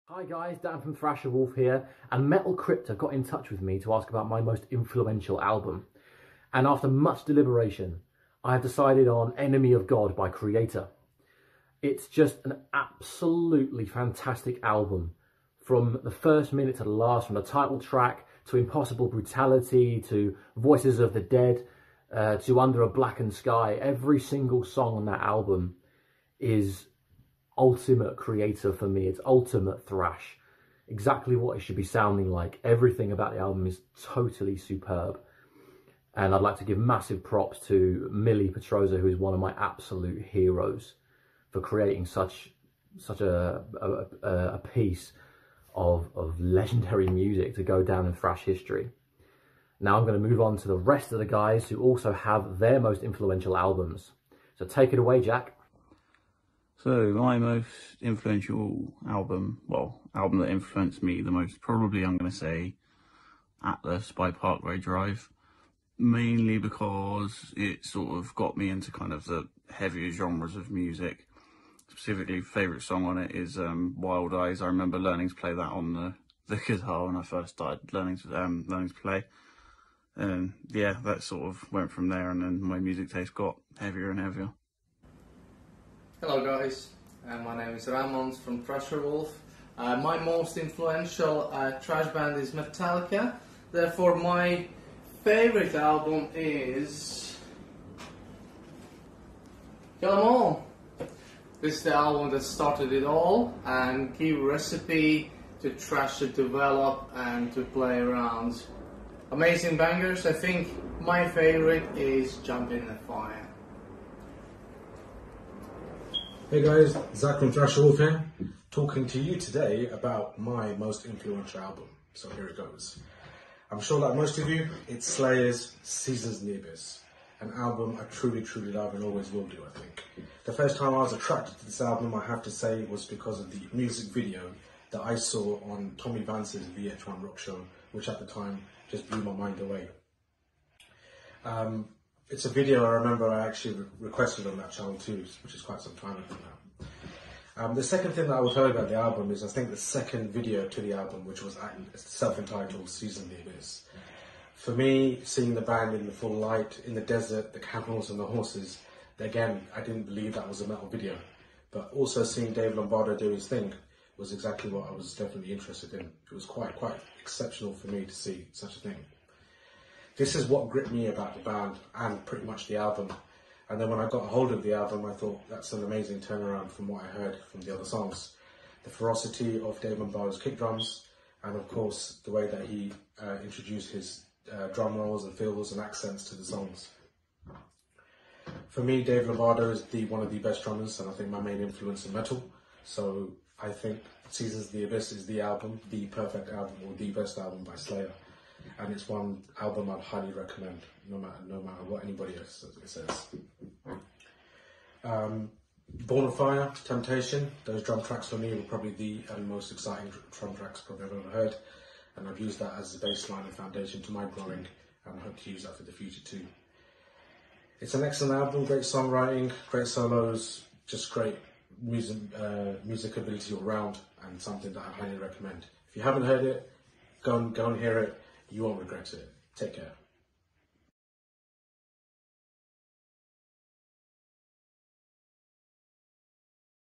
Hi guys, Dan from THRASHERWOLF here, and Metal Crypta got in touch with me to ask about my most influential album. And after much deliberation, I have decided on Enemy of God by Creator. It's just an absolutely fantastic album. From the first minute to the last, from the title track to Impossible Brutality to Voices of the Dead to Under a Blackened Sky, every single song on that album is ultimate Creator for me. It's ultimate thrash, exactly what it should be sounding like. Everything about the album is totally superb, and I'd like to give massive props to Millie Petroza, who is one of my absolute heroes, for creating such a piece of legendary music to go down in thrash history. Now I'm going to move on to the rest of the guys who also have their most influential albums. So take it away, Jack. So my most influential album, album that influenced me the most, probably I'm going to say Atlas by Parkway Drive, mainly because it sort of got me into kind of the heavier genres of music. Specifically, favourite song on it is Wild Eyes. I remember learning to play that on the guitar when I first started learning to play. And yeah, that sort of went from there, and then my music taste got heavier and heavier. Hello guys, my name is Raimonds from THRASHERWOLF. My most influential thrash band is Metallica. Therefore my favourite album is Kill 'Em All. This is the album that started it all and gave recipe to thrash to develop and to play around. Amazing bangers. I think my favourite is Jump in the Fire. Hey guys, Zach from THRASHERWOLF here, talking to you today about my most influential album. So here it goes. I'm sure like most of you, it's Slayer's Seasons in the Abyss, an album I truly love and always will do, I think. The first time I was attracted to this album, I have to say, was because of the music video that I saw on Tommy Vance's VH1 Rock Show, which at the time just blew my mind away. It's a video I remember I actually requested on that channel too, which is quite some time ago now. The second thing that I will tell you about the album is I think the second video to the album, which was self-entitled Season in the Abyss. For me, seeing the band in the full light, in the desert, the camels and the horses, again, I didn't believe that was a metal video. But also seeing Dave Lombardo do his thing was exactly what I was definitely interested in. It was quite exceptional for me to see such a thing. This is what gripped me about the band and pretty much the album. And then when I got a hold of the album, I thought that's an amazing turnaround from what I heard from the other songs. The ferocity of Dave Lombardo's kick drums, and of course the way that he introduced his drum rolls and fills and accents to the songs. For me, Dave Lombardo is one of the best drummers, and I think my main influence in metal. So I think Seasons of the Abyss is the album, the perfect album, or the best album by Slayer. And it's one album I'd highly recommend, no matter what anybody else says. Born on Fire, Temptation, those drum tracks for me were probably the most exciting drum tracks probably I've ever heard. And I've used that as a baseline and foundation to my growing, and I hope to use that for the future too. It's an excellent album, great songwriting, great solos, just great music ability all round, and something that I highly recommend. If you haven't heard it, go and hear it. You won't regret it. Take care.